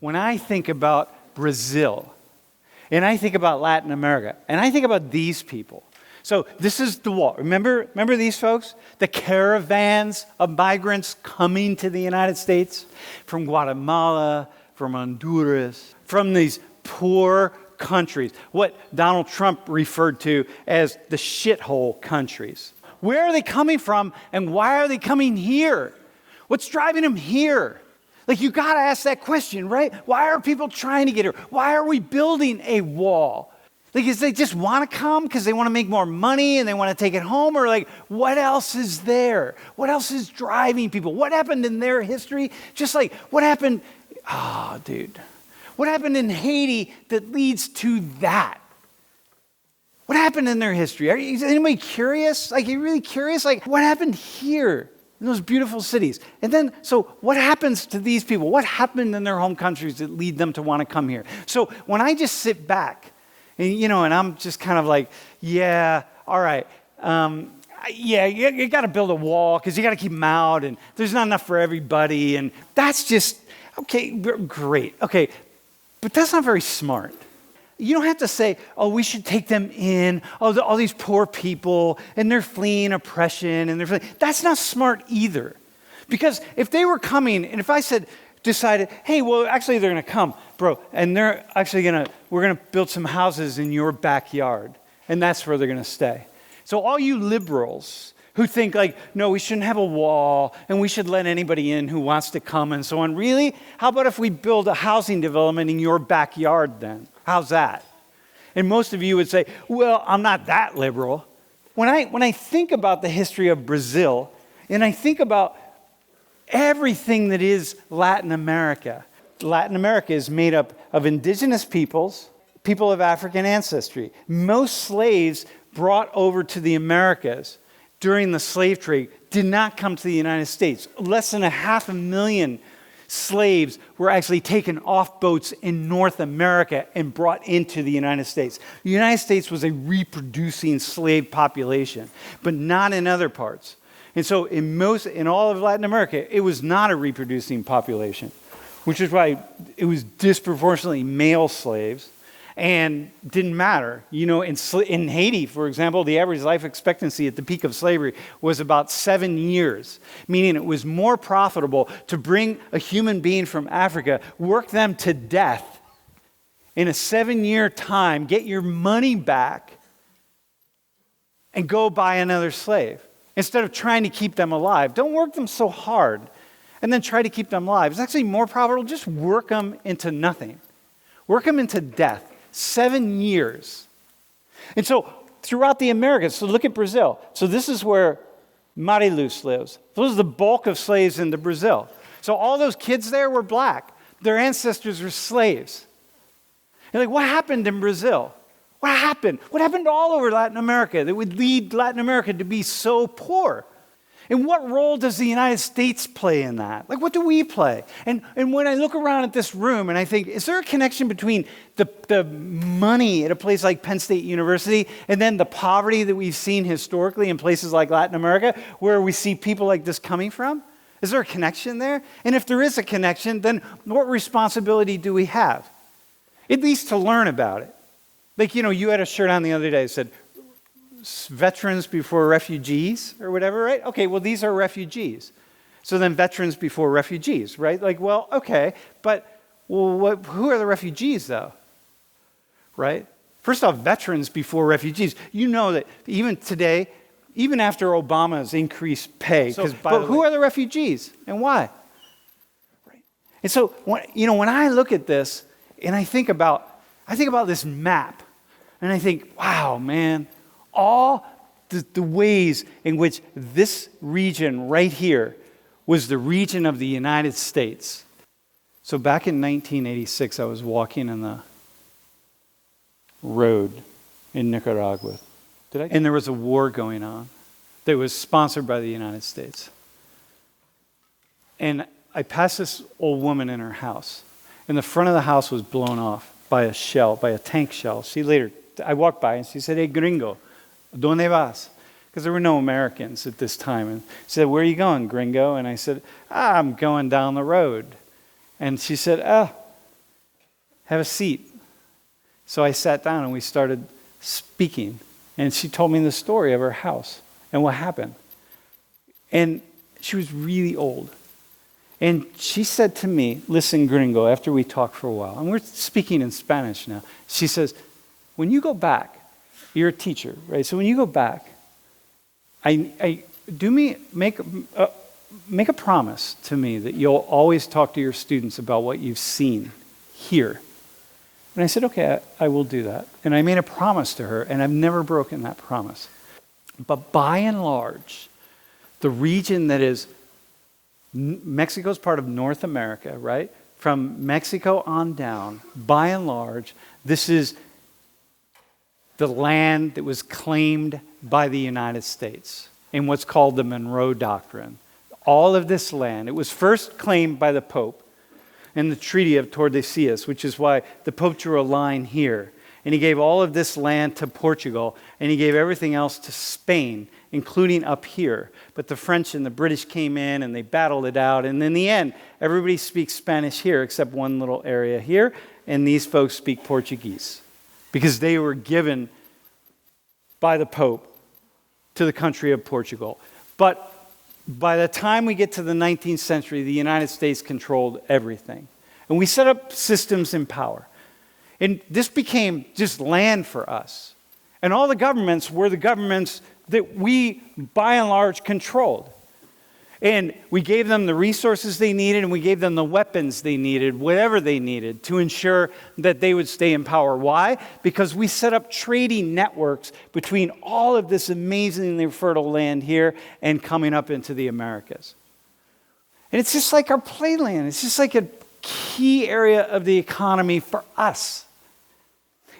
when I think about Brazil, and I think about Latin America, and I think about these people. So this is the wall. Remember these folks? The caravans of migrants coming to the United States from Guatemala, from Honduras, from these poor countries, what Donald Trump referred to as the shithole countries. Where are they coming from, and why are they coming here? What's driving them here? Like, you got to ask that question, right? Why are people trying to get here? Why are we building a wall? Like, is they just want to come because they want to make more money and they want to take it home? Or like, what else is there? What else is driving people? What happened in their history? Just like, what happened? Oh, dude. What happened in Haiti that leads to that? What happened in their history? Is anybody curious? Like, are you really curious? Like, what happened here in those beautiful cities? And then, so what happens to these people? What happened in their home countries that lead them to want to come here? So when I just sit back, and I'm just kind of like, yeah, all right. Yeah, you got to build a wall because you got to keep them out, and there's not enough for everybody, and that's just, okay, great. Okay, but that's not very smart. You don't have to say, oh, we should take them in, all these poor people, and they're fleeing oppression, and that's not smart either. Because if they were coming, and if I decided, hey, well, actually they're going to come, bro, and they're actually we're going to build some houses in your backyard, and that's where they're going to stay. So all you liberals who think like, no, we shouldn't have a wall, and we should let anybody in who wants to come and so on, really? How about if we build a housing development in your backyard then? How's that? And most of you would say, well, I'm not that liberal. When I think about the history of Brazil, and I think about everything that is Latin America is made up of indigenous peoples, people of African ancestry. Most slaves brought over to the Americas during the slave trade did not come to the United States. Less than 500,000 slaves were actually taken off boats in North America and brought into the United States. The United States was a reproducing slave population, but not in other parts. And so in all of Latin America, it was not a reproducing population, which is why it was disproportionately male slaves and didn't matter. In Haiti, for example, the average life expectancy at the peak of slavery was about 7 years, meaning it was more profitable to bring a human being from Africa, work them to death in a 7-year time, get your money back, and go buy another slave. Instead of trying to keep them alive. Don't work them so hard and then try to keep them alive. It's actually more profitable. Just work them into nothing. Work them into death. 7 years. And so throughout the Americas, so look at Brazil. So this is where Mariluz lives. Those are the bulk of slaves into Brazil. So all those kids there were black. Their ancestors were slaves. You're like, what happened in Brazil? What happened? What happened all over Latin America that would lead Latin America to be so poor? And what role does the United States play in that? Like, what do we play? And when I look around at this room and I think, is there a connection between the money at a place like Penn State University and then the poverty that we've seen historically in places like Latin America where we see people like this coming from? Is there a connection there? And if there is a connection, then what responsibility do we have? At least to learn about it. Like, you had a shirt on the other day that said, veterans before refugees or whatever, right? Okay, well, these are refugees. So then veterans before refugees, right? Like, well, okay, but who are the refugees, though? Right? First off, veterans before refugees. You know that even today, even after Obama's increased pay, but who are the refugees and why? Right. And so, when I look at this and I think about this map, and I think, wow, man, all the ways in which this region right here was the region of the United States. So back in 1986, I was walking on the road in Nicaragua. And there was a war going on that was sponsored by the United States. And I passed this old woman in her house, and the front of the house was blown off by a shell, by a tank shell. I walked by and she said, "Hey, gringo, ¿dónde vas?" Because there were no Americans at this time. And she said, "Where are you going, gringo?" And I said, "I'm going down the road." And she said, have a seat. So I sat down and we started speaking. And she told me the story of her house and what happened. And she was really old. And she said to me, listen, gringo, after we talked for a while, and we're speaking in Spanish now, she says, when you go back, you're a teacher, right? So when you go back, make a promise to me that you'll always talk to your students about what you've seen here. And I said, okay, I will do that. And I made a promise to her, and I've never broken that promise. But by and large, the region that is Mexico's part of North America, right? From Mexico on down, by and large, this is the land that was claimed by the United States in what's called the Monroe Doctrine. All of this land, it was first claimed by the Pope in the Treaty of Tordesillas, which is why the Pope drew a line here. And he gave all of this land to Portugal, and he gave everything else to Spain, including up here. But the French and the British came in, and they battled it out. And in the end, everybody speaks Spanish here, except one little area here, and these folks speak Portuguese, because they were given by the Pope to the country of Portugal. But by the time we get to the 19th century, the United States controlled everything. And we set up systems in power. And this became just land for us. And all the governments were the governments that we, by and large, controlled. And we gave them the resources they needed, and we gave them the weapons they needed, whatever they needed, to ensure that they would stay in power. Why? Because we set up trading networks between all of this amazingly fertile land here and coming up into the Americas. And it's just like our playland. It's just like a key area of the economy for us.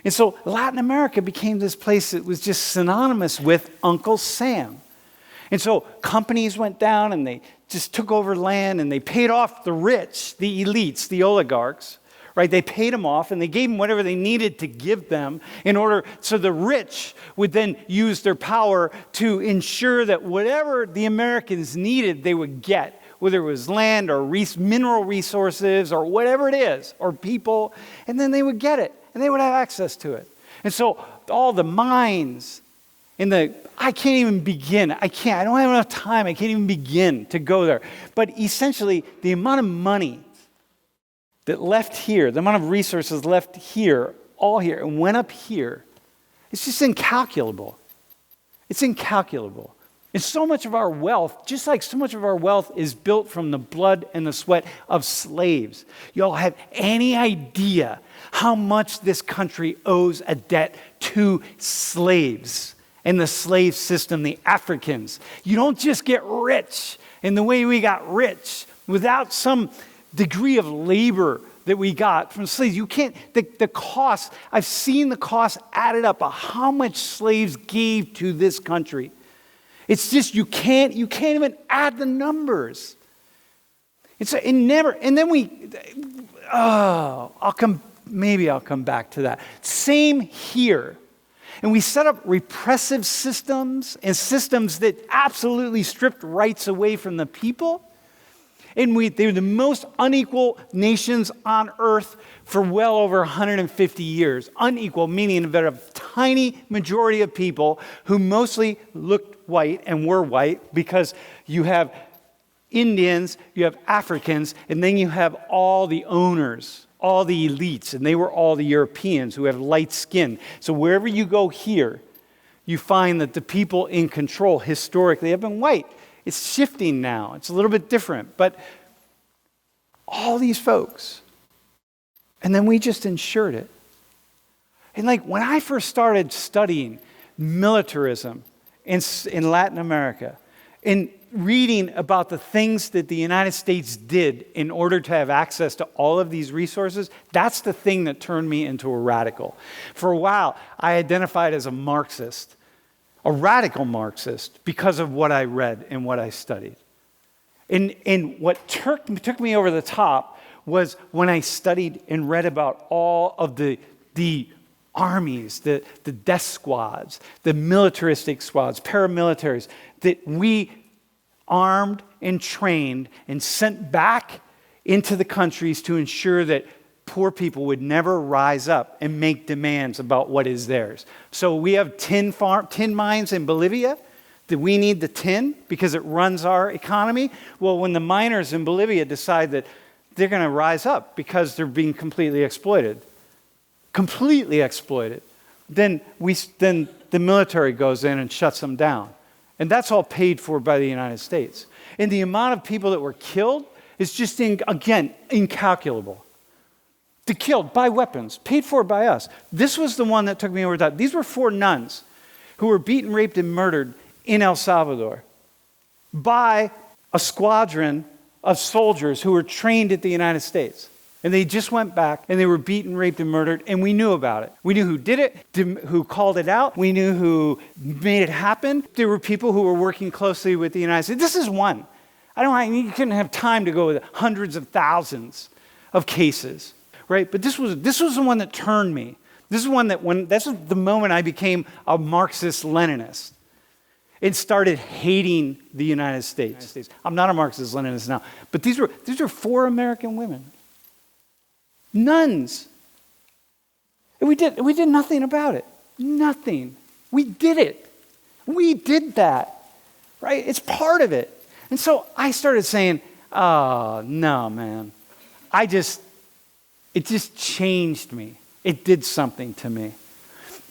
And so Latin America became this place that was just synonymous with Uncle Sam. And so companies went down and they just took over land and they paid off the rich, the elites, the oligarchs, right? They paid them off and they gave them whatever they needed to give them in order so the rich would then use their power to ensure that whatever the Americans needed, they would get, whether it was land or mineral resources or whatever it is, or people, and then they would get it and they would have access to it. And so all the mines, I can't even begin. I don't have enough time. I can't even begin to go there. But essentially, the amount of money that left here, the amount of resources left here, all here, and went up here, it's just incalculable. It's incalculable. And so much of our wealth, just like so much of our wealth is built from the blood and the sweat of slaves. Y'all have any idea how much this country owes a debt to slaves? And the slave system, the Africans. You don't just get rich in the way we got rich without some degree of labor that we got from slaves. You can't, the cost, I've seen the cost added up of how much slaves gave to this country. It's just, you can't even add the numbers. Maybe I'll come back to that. Same here. And we set up repressive systems and systems that absolutely stripped rights away from the people. And they were the most unequal nations on earth for well over 150 years. Unequal, meaning that a tiny majority of people who mostly looked white and were white, because you have Indians, you have Africans, and then you have all the owners, all the elites, and they were all the Europeans who have light skin. So wherever you go here, you find that the people in control historically have been white. It's shifting now. It's a little bit different. But all these folks, and then we just ensured it. And like when I first started studying militarism in Latin America, and reading about the things that the United States did in order to have access to all of these resources, that's the thing that turned me into a radical. For a while, I identified as a Marxist, a radical Marxist, because of what I read and what I studied. And what took me over the top was when I studied and read about all of the armies, the death squads, the militaristic squads, paramilitaries, that we armed and trained and sent back into the countries to ensure that poor people would never rise up and make demands about what is theirs. So we have tin mines in Bolivia. That we need the tin because it runs our economy. Well, when the miners in Bolivia decide that they're going to rise up because they're being completely exploited, then the military goes in and shuts them down. And that's all paid for by the United States. And the amount of people that were killed is just, again, incalculable. They're killed by weapons, paid for by us. This was the one that took me over the top. These were 4 nuns who were beaten, raped, and murdered in El Salvador by a squadron of soldiers who were trained at the United States. And they just went back and they were beaten, raped, and murdered, and we knew about it. We knew who did it, who called it out. We knew who made it happen. There were people who were working closely with the United States. This is one. You couldn't have time to go with hundreds of thousands of cases, right? But this was the one that turned me. This is the moment I became a Marxist-Leninist. It started hating the United States. I'm not a Marxist-Leninist now, but these were 4 American women, nuns. And we did nothing about it. Nothing. We did it. We did that, right? It's part of it. And so I started saying, "Oh no, man! It just changed me. It did something to me."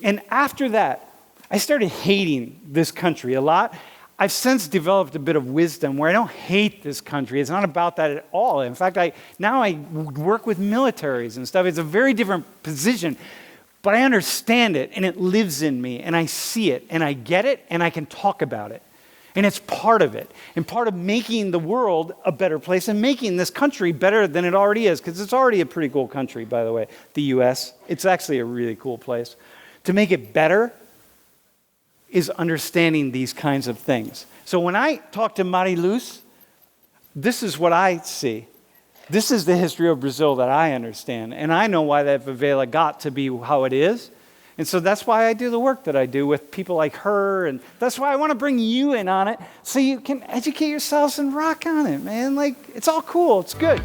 And after that, I started hating this country a lot. I've since developed a bit of wisdom where I don't hate this country. It's not about that at all. In fact, now I work with militaries and stuff. It's a very different position. But I understand it, and it lives in me, and I see it, and I get it, and I can talk about it. And it's part of it, and part of making the world a better place and making this country better than it already is, because it's already a pretty cool country, by the way, the U.S. It's actually a really cool place. To make it better is understanding these kinds of things. So when I talk to Mariluz, this is what I see. This is the history of Brazil that I understand. And I know why that favela got to be how it is. And so that's why I do the work that I do with people like her. And that's why I want to bring you in on it so you can educate yourselves and rock on it, man. Like, it's all cool. It's good.